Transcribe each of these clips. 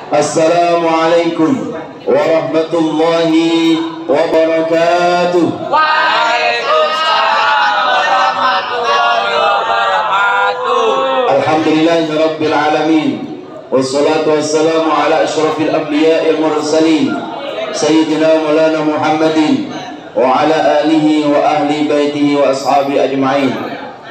Assalamualaikum warahmatullahi wabarakatuh. Waalaikumsalam warahmatullahi wabarakatuh. Alhamdulillahirabbil alamin. Wassalatu wassalamu ala asyrafil anbiya'il mursalin sayyidina maulana Muhammadin wa ala alihi wa ahli baitihi wa ashabi ajma'in.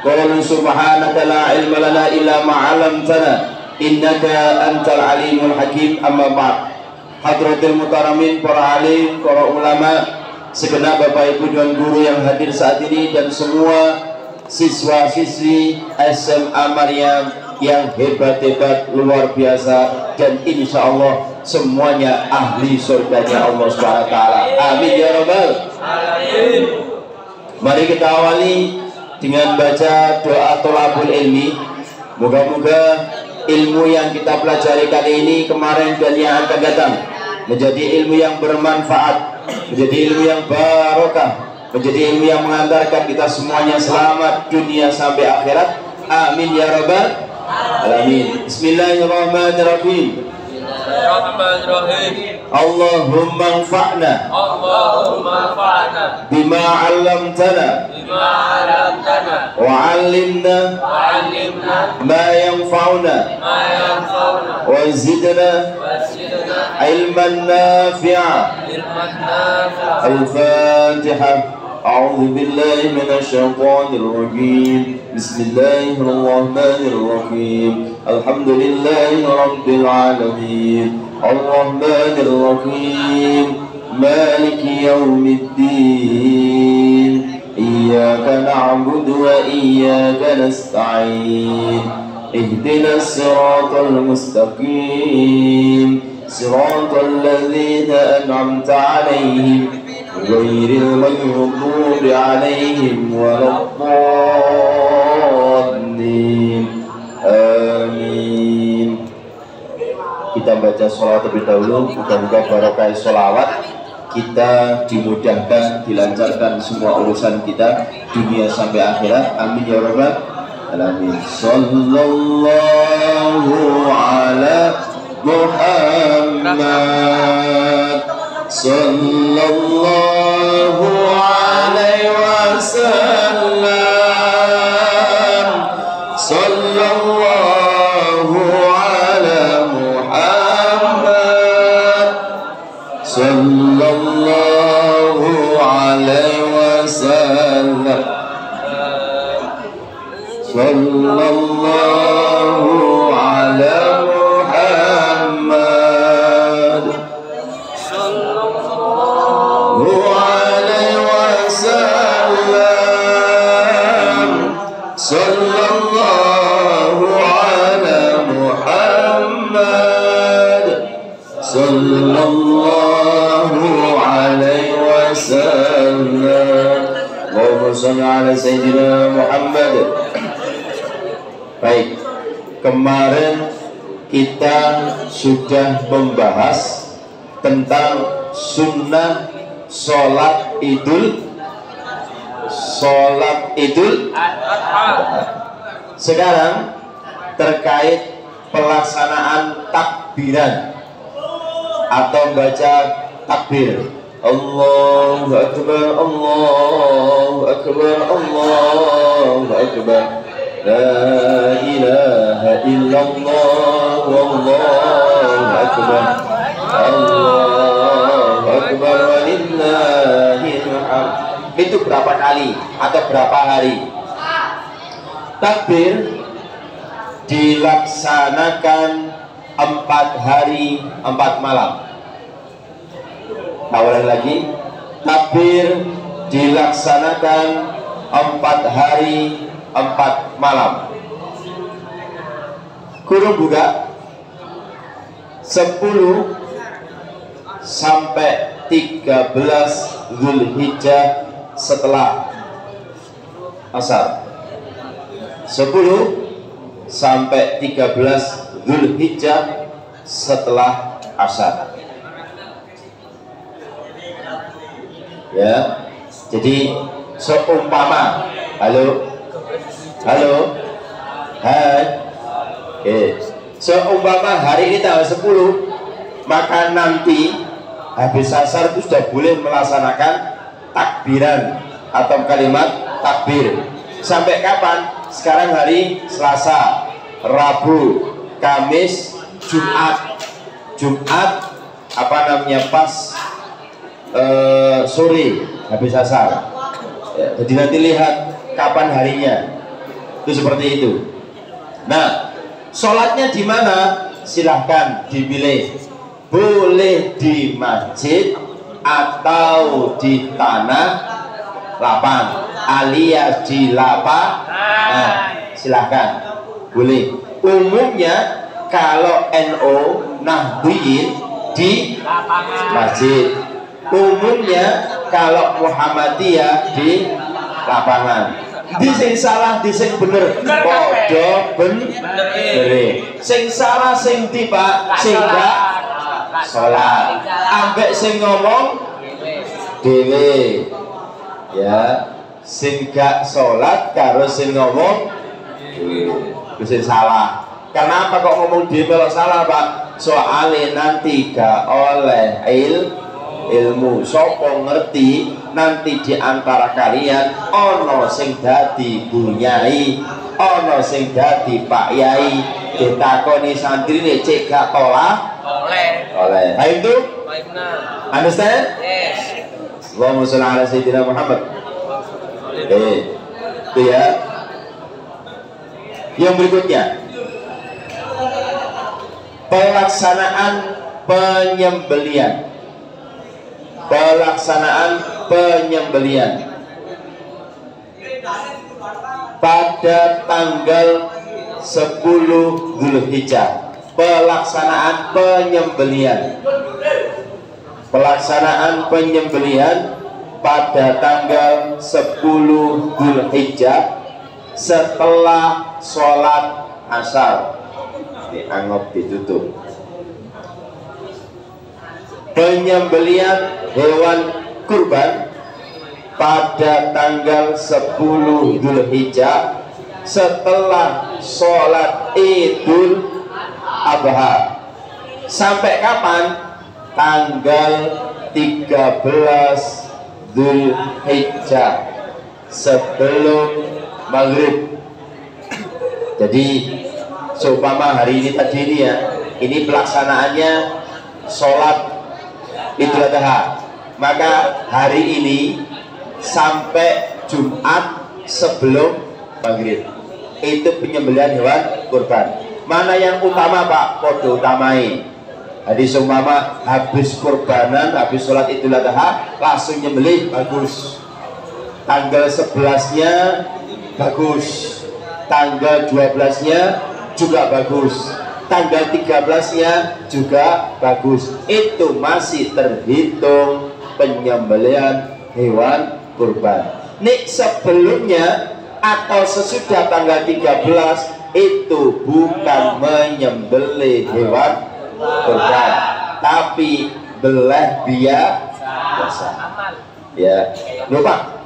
Qala subhanaka la ilma lana illa ma 'allamtana innaka antal alimul hakim. Amma ba'd. Hadratil mutaramin, para alim, para ulama, segenap Bapak Ibu dan guru yang hadir saat ini, dan semua siswa-siswi SMA Maryam yang hebat-hebat, luar biasa, dan insya Allah semuanya ahli surganya Allah SWT. Amin ya rabbal alamin. Mari kita awali dengan baca doa tholabul ilmi. Moga-moga ilmu yang kita pelajari kali ini, kemarin, dan yang akan datang menjadi ilmu yang bermanfaat, menjadi ilmu yang barokah, menjadi ilmu yang mengantarkan kita semuanya selamat dunia sampai akhirat. Amin ya rabbal alamin. Bismillahirrahmanirrahim. Allahumma anfa'na bima 'allamtana wa 'allimna ma yanfa'una wa zidna ilman nafi'a. Al-Fatihah. أعوذ بالله من الشيطان الرجيم. بسم الله الرحمن الرحيم. الحمد لله رب العالمين الرحمن الرحيم مالك يوم الدين إياك نعبد وإياك نستعين اهدنا الصراط المستقيم صراط الذين أنعمت عليهم غير المغضوب عليهم ولا الضالين. Amin. Kita baca sholawat terlebih dahulu. Mudah-mudahan barokah sholawat kita dimudahkan, dilancarkan semua urusan kita dunia sampai akhirat. Amin ya rabbal alamin. Sallallahu ala Muhammad sallallahu alaihi wasallam. Sallallahu ala Muhammad sallallahu alaihi wasallam. Sallallahu ala sallallahu ala Muhammad sallallahu alaihi wasallam. Allahumma shalli ala sayyidina Muhammad. Baik, kemarin kita sudah membahas tentang sunnah sholat idul Adha. Sekarang terkait pelaksanaan takbiran atau baca takbir. Allahu akbar, Allahu akbar, Allahu akbar. La ilaha illallah, wallahu akbar. Allahu akbar walillahil hamd. Itu berapa kali atau berapa hari? Takbir dilaksanakan 4 hari 4 malam. Ulang lagi, takbir dilaksanakan 4 hari 4 malam. Kurung buka 10 sampai 13 Zulhijjah setelah asar. 10 sampai 13 Zulhijjah setelah asar. Ya, jadi seumpama, halo, hai, seumpama hari ini tanggal 10, Maka nanti habis asar itu sudah boleh melaksanakan takbiran atau kalimat takbir. Sampai kapan? Sekarang hari Selasa, Rabu, Kamis, Jumat. Jumat apa namanya pas sore habis asar. Ya, jadi nanti lihat kapan harinya. Itu seperti itu. Nah, sholatnya di mana? Silahkan dipilih. Boleh di masjid atau di tanah lapang alias di lapangan. Nah, silahkan, boleh. Umumnya kalau NO Nahdliyin di masjid, umumnya kalau Muhammadiyah di lapangan. Di sing salah, di sing bener, podo bener. Sing salah, sing tiba, sing gak sholat. Ambek sing ngomong dewe, ya, sing gak sholat karo sing ngomong dewe, sing salah. Kenapa kok ngomong dewe kalau salah, Pak? Soalnya nanti gak oleh ilmu. Sopo ngerti nanti di antara kalian ono sing dadi bunyai, ono sing dadi pak yai, ditakoni santri ini cek gak tolak oleh. Nah itu understand? Yes. Allahumma sholli ala sayyidina Muhammad. Itu ya. Yang berikutnya, pelaksanaan penyembelian. Pelaksanaan penyembelian pada tanggal 10 Zulhijjah. Pelaksanaan penyembelian. Pelaksanaan penyembelian pada tanggal 10 Zulhijjah setelah sholat asar. Dianggap ditutup. Penyembelian hewan kurban pada tanggal 10 Zulhijjah setelah sholat Idul Adha. Sampai kapan? Tanggal 13 Zulhijjah, sebelum maghrib. Jadi seumpama hari ini tadi ini ya, ini pelaksanaannya sholat Idul Adha, maka hari ini sampai Jumat sebelum maghrib itu penyembelihan hewan kurban. Mana yang utama, Pak? Podo utamai. Jadi seumpama habis kurbanan, habis sholat Idul Adha langsung nyembelih, bagus. Tanggal 11-nya bagus, tanggal 12-nya juga bagus, tanggal 13-nya juga bagus. Itu masih terhitung penyembelihan hewan kurban. Nih sebelumnya atau sesudah tanggal 13 itu bukan menyembelih hewan kurban, tapi beleh biasa. Ya, lupa.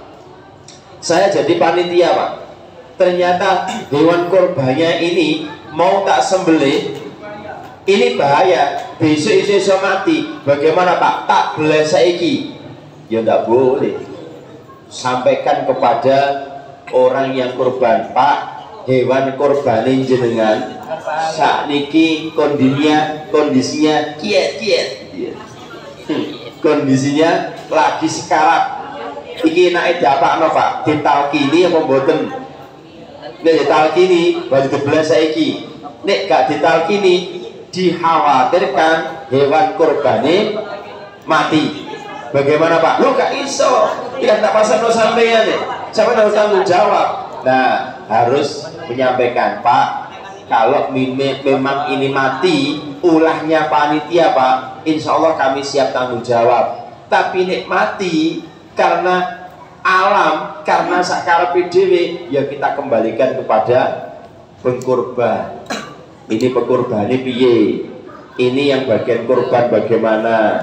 Saya jadi panitia, Pak. Ternyata hewan kurbannya ini mau tak sembelih, ini bahaya, besok iso mati. Bagaimana, Pak? Tak boleh saiki. Ya tidak boleh. Sampaikan kepada orang yang kurban, Pak, hewan kurbanin jenengan sakniki kondisinya kiet. Kondisinya lagi sekarat. Iki naik dapakno, Pak, ditalkini apa mboten? Nek ditalkini baru dibelah saiki. Nek gak ditalkini dikhawatirkan hewan kurbane mati. Bagaimana, Pak? Lu gak iso. Ya tak pasang sampeyan nih. Siapa harus tanggung jawab? Nah, harus menyampaikan, Pak, kalau memang ini mati, ulahnya panitia, Pak, insya Allah kami siap tanggung jawab. Tapi nek mati karena alam, karena sakar PDW, ya kita kembalikan kepada pengkurban. Ini pengkurban, ini piye? Ini yang bagian kurban bagaimana?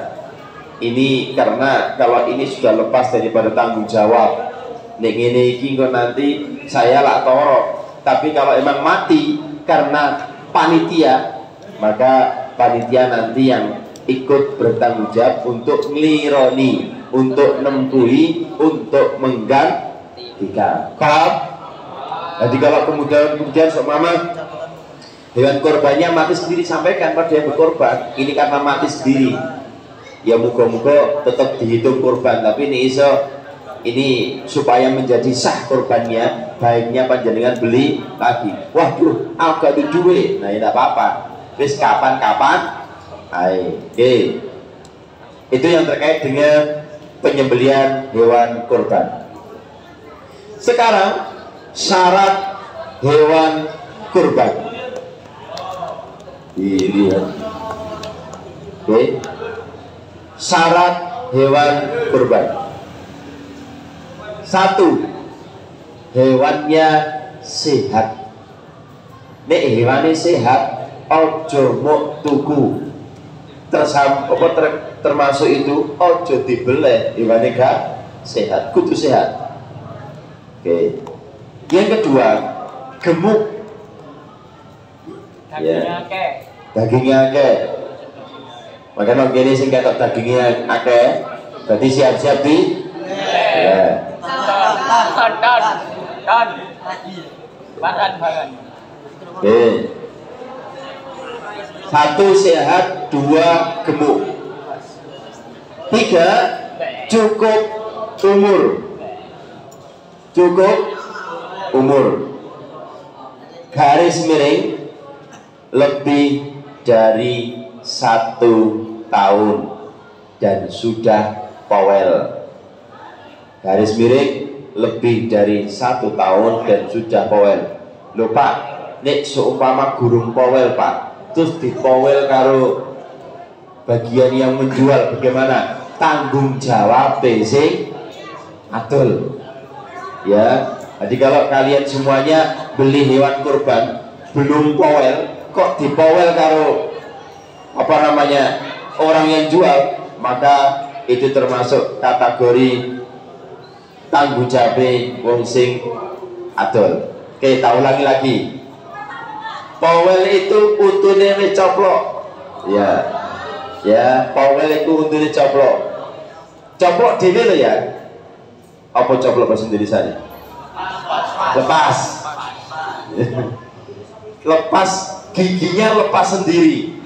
Ini karena kalau ini sudah lepas daripada tanggung jawab. Nek ngene iki kok nanti saya lah toro. Tapi kalau emang mati karena panitia, maka panitia nanti yang ikut bertanggung jawab untuk ngelironi, untuk nempuhi, untuk menggantikan. Paham? Jadi kalau kemudian mama hewan korbannya mati sendiri, sampaikan pada yang berkorban, ini karena mati sendiri. Ya muga-muga tetap dihitung korban, tapi ini ini supaya menjadi sah korbannya, baiknya panjenengan beli lagi. Waduh, agak ada duit. Nah, ini tidak apa-apa. Terus kapan-kapan. Oke. Itu yang terkait dengan penyembelihan hewan kurban. Sekarang syarat hewan kurban. Dilihat. Oke. Syarat hewan kurban. 1. Hewannya sehat. Nek hewannya sehat, ojo mok tuku. Termasuk itu ojo dibeleh hewannya gak sehat, kudu sehat. Oke. Yang kedua, gemuk. Dagingnya akeh. Dagingnya akeh. Makanya gini sing ketok dagingnya akeh, berarti siap-siap di ya. Don. Bahan. Oke. 1 sehat, 2 gemuk. 3 cukup umur. Cukup umur. Garis miring lebih dari 1 tahun dan sudah powel. Garis miring lebih dari 1 tahun dan sudah powel. Lho Pak, nek seumpama gurung powel Pak, terus dipowel karo bagian yang menjual, bagaimana? Tanggung jawab sing adol. Ya, jadi kalau kalian semuanya beli hewan kurban belum powel, kok dipowel karo orang yang jual, maka itu termasuk kategori tanggung jawab wong sing adol. Oke, tak ulangi lagi. Powel itu untune wis coplok. Ya, powel itu untune coplok. Coplok dhewe lho ya. Apa coplok bahasa Indonesia? Lepas. Lepas giginya, lepas sendiri.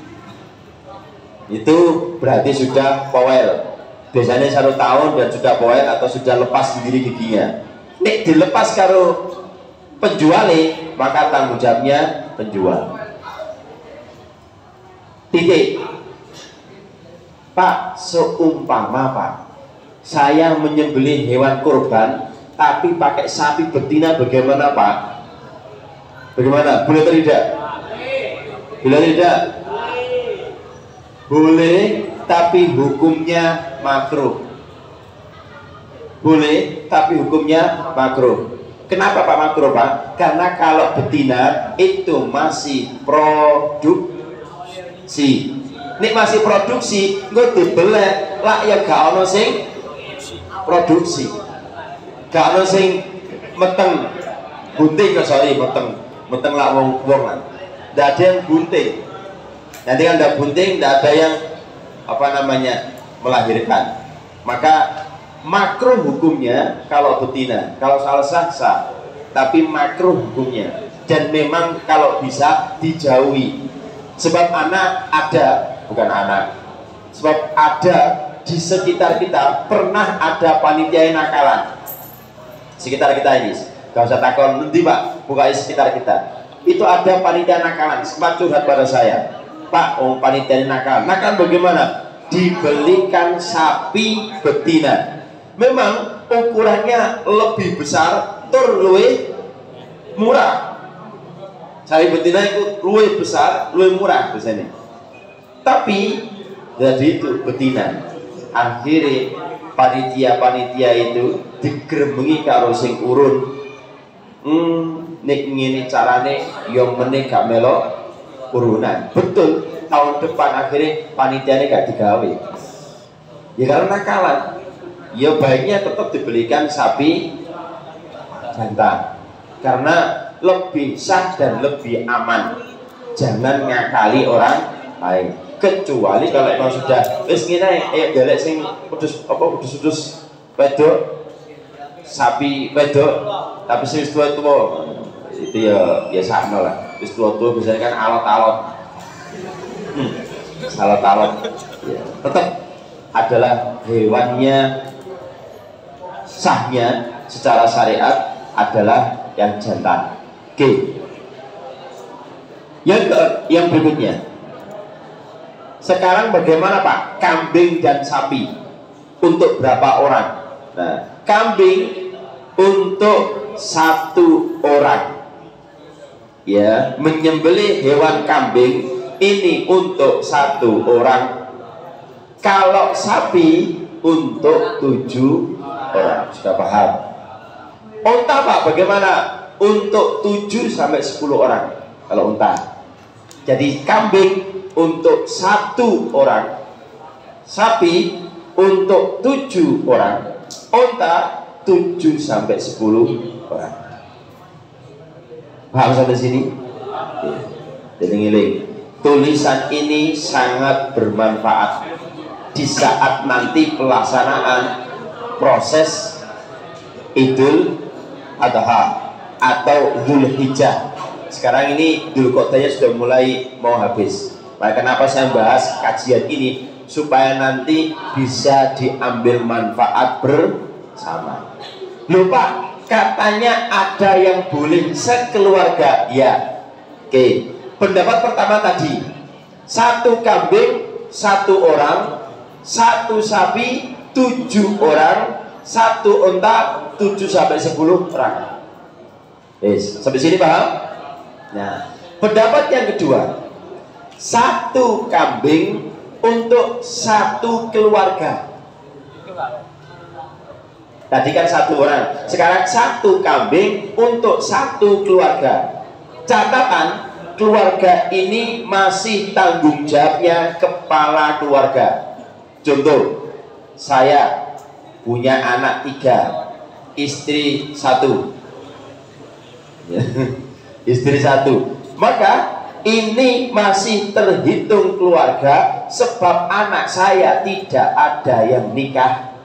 Itu berarti sudah powel. Biasanya 1 tahun dan sudah powel atau sudah lepas sendiri giginya. Nek dilepas karo penjualnya, maka tanggung jawabnya penjual. Titik. Pak, seumpama Pak, saya menyembelih hewan kurban tapi pakai sapi betina, bagaimana Pak? Bagaimana? Boleh atau tidak? Boleh tidak? Boleh, tapi hukumnya makruh. Boleh, tapi hukumnya makruh. Kenapa Pak makruh Pak? Karena kalau betina itu masih produksi. Ini masih produksi, nggak dibelek, lah ya gak ono sing produksi, gak ono sing meteng bunting, meteng lah wong lah, nggak ada yang bunting. Nanti kan ada bunting, nggak ada yang melahirkan. Maka makruh hukumnya kalau betina, kalau salah sah, tapi makruh hukumnya. Dan memang kalau bisa dijauhi. Sebab sebab ada di sekitar kita, pernah ada panitia nakalan sekitar kita ini. Gak usah takon nanti Pak, bukan sekitar kita. Itu ada panitia nakalan, sempat curhat pada saya, Pak, panitia nakal bagaimana? Dibelikan sapi betina, memang ukurannya lebih besar, luwih murah. Sapi betina itu luwih besar, luwih murah biasanya. Tapi jadi itu betina. Akhirnya panitia itu digeremengi karo sing urun. Nek ngene carane yang meneh gak melok urunan. Betul, tahun depan akhirnya panitianya gak digawe. Ya karena nakalan. Ya baiknya tetap dibelikan sapi jantan. Karena lebih sah dan lebih aman. Jangan ngakali orang lain. kecuali kalau memang sudah wis ngene delek sing udus wedok sapi wedok tapi sing tua itu ya biasa lah. Wis tua biasanya kan alot-alot ya, tetap adalah hewannya sahnya secara syariat adalah yang jantan. Oke. Yang berikutnya. Sekarang bagaimana Pak? Kambing dan sapi untuk berapa orang? Nah, kambing untuk 1 orang. Ya, menyembelih hewan kambing ini untuk 1 orang. Kalau sapi untuk 7 orang. Sudah paham? Unta Pak bagaimana? Untuk 7 sampai 10 orang. Kalau unta. Jadi kambing untuk 1 orang, sapi untuk 7 orang, unta 7 sampai 10 orang. Paham sampai sini? Eling-eling. Tulisan ini sangat bermanfaat di saat nanti pelaksanaan proses Idul Adha atau Dzulhijjah. Sekarang ini Dzulqa'dah sudah mulai mau habis. Maka kenapa saya bahas kajian ini supaya nanti bisa diambil manfaat bersama. Lupa katanya ada yang boleh sekeluarga ya. Oke. Pendapat pertama tadi 1 kambing 1 orang, 1 sapi 7 orang, 1 unta 7 sampai 10 orang. Yes. Sampai sini paham? Nah, pendapat yang kedua 1 kambing untuk 1 keluarga. Tadi kan 1 orang, sekarang 1 kambing untuk 1 keluarga. Catatan, keluarga ini masih tanggung jawabnya kepala keluarga. Contoh, saya punya anak 3, istri 1. Istri 1, maka ini masih terhitung keluarga sebab anak saya tidak ada yang nikah.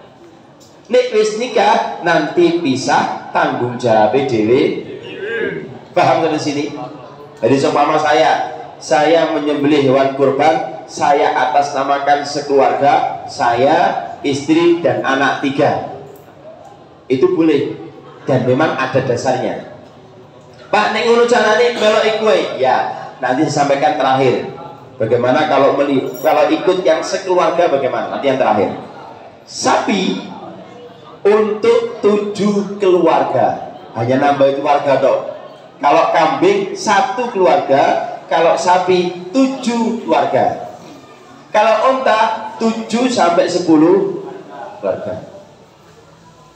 Nek wis nikah nanti pisah tanggung jawab dhewe. Paham dari sini? Jadi seumpama saya menyembelih hewan kurban, saya atas namakan sekeluarga, saya, istri dan anak 3. Itu boleh dan memang ada dasarnya. Pak, nek ngono carane melok kowe. Ya, nanti saya sampaikan terakhir. Bagaimana kalau ikut yang sekeluarga bagaimana? Nanti yang terakhir. Sapi untuk 7 keluarga. Hanya nambah keluarga toh. Kalau kambing 1 keluarga, kalau sapi 7 keluarga. Kalau unta 7 sampai 10 keluarga.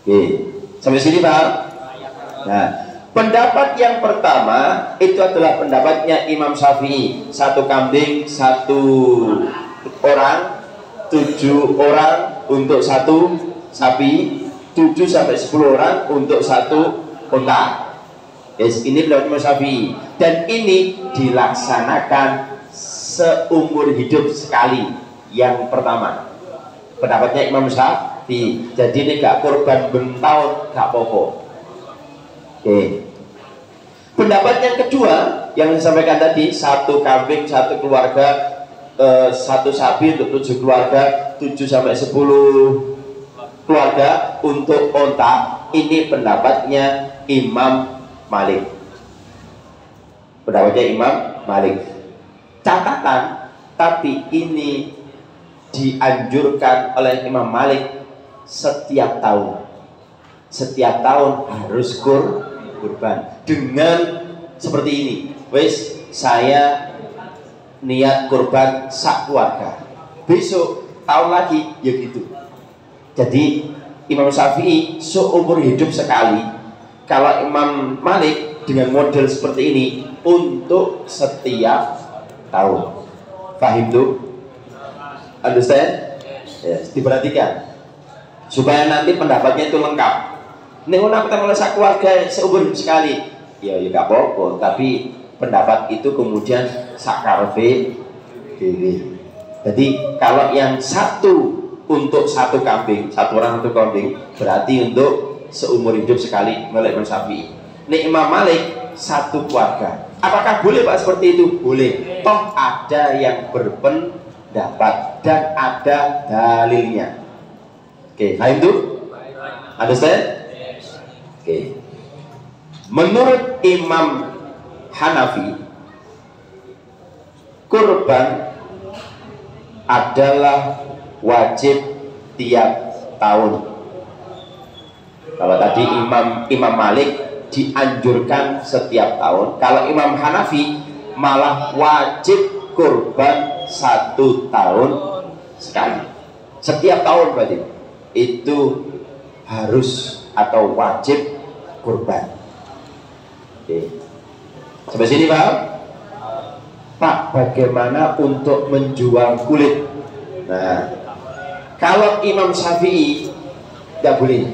Oke, sampai sini Pak. Nah, pendapat yang pertama itu adalah pendapatnya Imam Syafi'i. 1 kambing 1 orang, 7 orang untuk 1 sapi, 7 sampai 10 orang untuk 1 unta. Yes, ini pendapat Imam Syafi'i. Dan ini dilaksanakan seumur hidup sekali. Yang pertama pendapatnya Imam Syafi'i. Jadi ini gak korban bentahun gak apa-apa. Oke. Pendapat yang kedua yang disampaikan tadi 1 kambing 1 keluarga, 1 sapi untuk 7 keluarga, 7 sampai 10 keluarga untuk unta. Ini pendapatnya Imam Malik. Pendapatnya Imam Malik. Catatan, tapi ini dianjurkan oleh Imam Malik setiap tahun. Setiap tahun harus kurban dengan seperti ini. Wes, saya niat kurban sak keluarga. Besok tahun lagi ya gitu. Jadi Imam Syafi'i seumur hidup sekali. Kalau Imam Malik dengan model seperti ini untuk setiap tahun. Fahim tuh? Understand? Yes, diperhatikan supaya nanti pendapatnya itu lengkap. Nek ana ketemu sak keluarga seumur hidup sekali, ya gak apa-apa, tapi pendapat itu kemudian sak karepe dhewe. Jadi kalau yang satu untuk satu kambing, satu orang satu kambing, berarti untuk seumur hidup sekali melek Imam Syafi'i. Nek Imam Malik satu keluarga. Apakah boleh Pak seperti itu? Boleh. Toh ada yang berpendapat dan ada dalilnya. Oke, paham itu? Understand? Oke. Menurut Imam Hanafi, kurban adalah wajib tiap tahun. Kalau tadi Imam Malik dianjurkan setiap tahun, kalau Imam Hanafi malah wajib kurban 1 tahun sekali. Setiap tahun berarti itu harus atau wajib kurban. Oke. Sampai sini paham? Pak, bagaimana untuk menjual kulit? Nah, kalau Imam Syafi'i tidak boleh,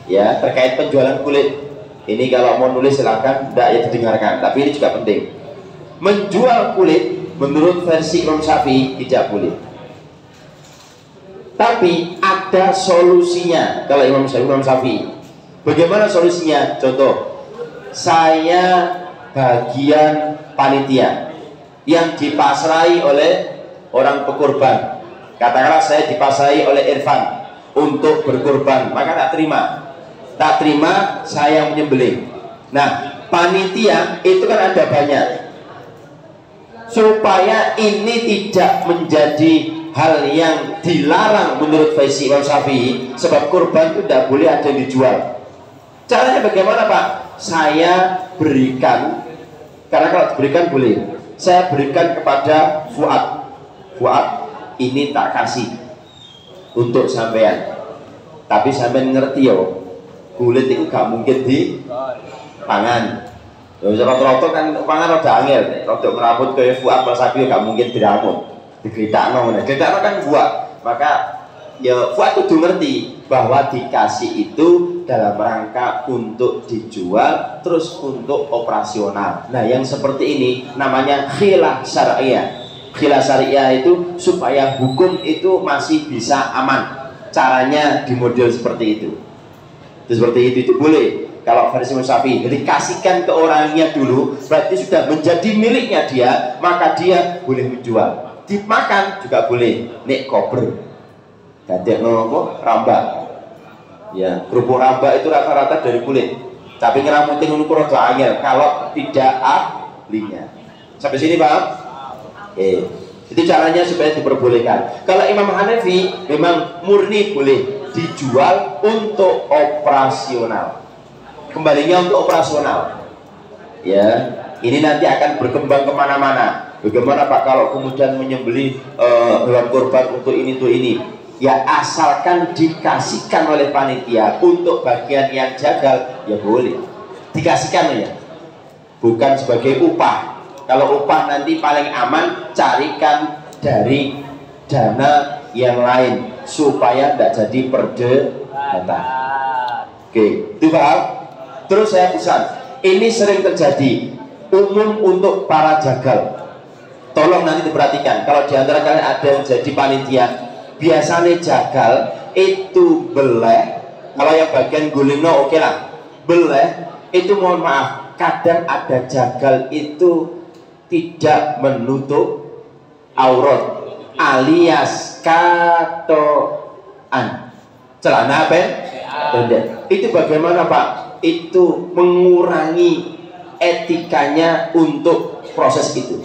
ya, terkait penjualan kulit. Ini kalau mau nulis silakan, tidak ya didengarkan. Tapi ini juga penting. Menjual kulit menurut versi Imam Syafi'i tidak boleh. Tapi ada solusinya kalau Imam Syafi'i. Bagaimana solusinya? Contoh, saya bagian panitia yang dipasrai oleh orang pekurban. Katakanlah saya dipasrai oleh Irfan untuk berkurban, maka tak terima saya menyembelih. Nah, panitia itu kan ada banyak. Supaya ini tidak menjadi hal yang dilarang menurut versi Imam Syafi'i, sebab kurban itu tidak boleh ada yang dijual. Caranya bagaimana Pak? Saya berikan, karena kalau diberikan boleh, saya berikan kepada Fuad, ini tak kasih untuk sampean. Tapi sampean ngerti yo, kulit itu gak mungkin di pangan. Bisa rata-rata kan pangan rada angel, rada ngerambut kayak Fuad Mas Sapi gak mungkin dirambut, digeritakno kan buat. Maka ya Fuad kudu ngerti bahwa dikasih itu dalam rangka untuk dijual, terus untuk operasional. Nah, yang seperti ini namanya khilah syariah. Khilah syariah itu supaya hukum itu masih bisa aman. Caranya di model seperti itu. Seperti itu boleh. Kalau versi Syafi'i, jadi kasihkan ke orangnya dulu, berarti sudah menjadi miliknya dia, maka dia boleh menjual. Dimakan juga boleh. Nek kober, gadek nopo rambak. Ya, kerupuk rambak itu rata-rata dari kulit. Tapi ngeramutin ukur rada angel kalau tidak ahlinya. Sampai sini paham? Itu caranya supaya diperbolehkan. Kalau Imam Hanafi memang murni boleh dijual untuk operasional. Kembalinya untuk operasional. Ya, ini nanti akan berkembang kemana-mana. Bagaimana Pak kalau kemudian menyembelih hewan kurban untuk ini tuh ini? Ya asalkan dikasihkan oleh panitia untuk bagian yang jagal, ya boleh dikasihkan ya, bukan sebagai upah. Kalau upah nanti paling aman carikan dari dana yang lain supaya tidak jadi perdebatan. Oke, itu paham? Terus saya pesan, ini sering terjadi umum untuk para jagal. Tolong nanti diperhatikan, kalau diantara kalian ada yang jadi panitia, biasanya jagal itu beleh. Kalau yang bagian gulingno oke lah, beleh itu mohon maaf, kadang ada jagal itu tidak menutup aurat alias katoan, celana pendek. Itu bagaimana Pak? Itu mengurangi etikanya untuk proses itu.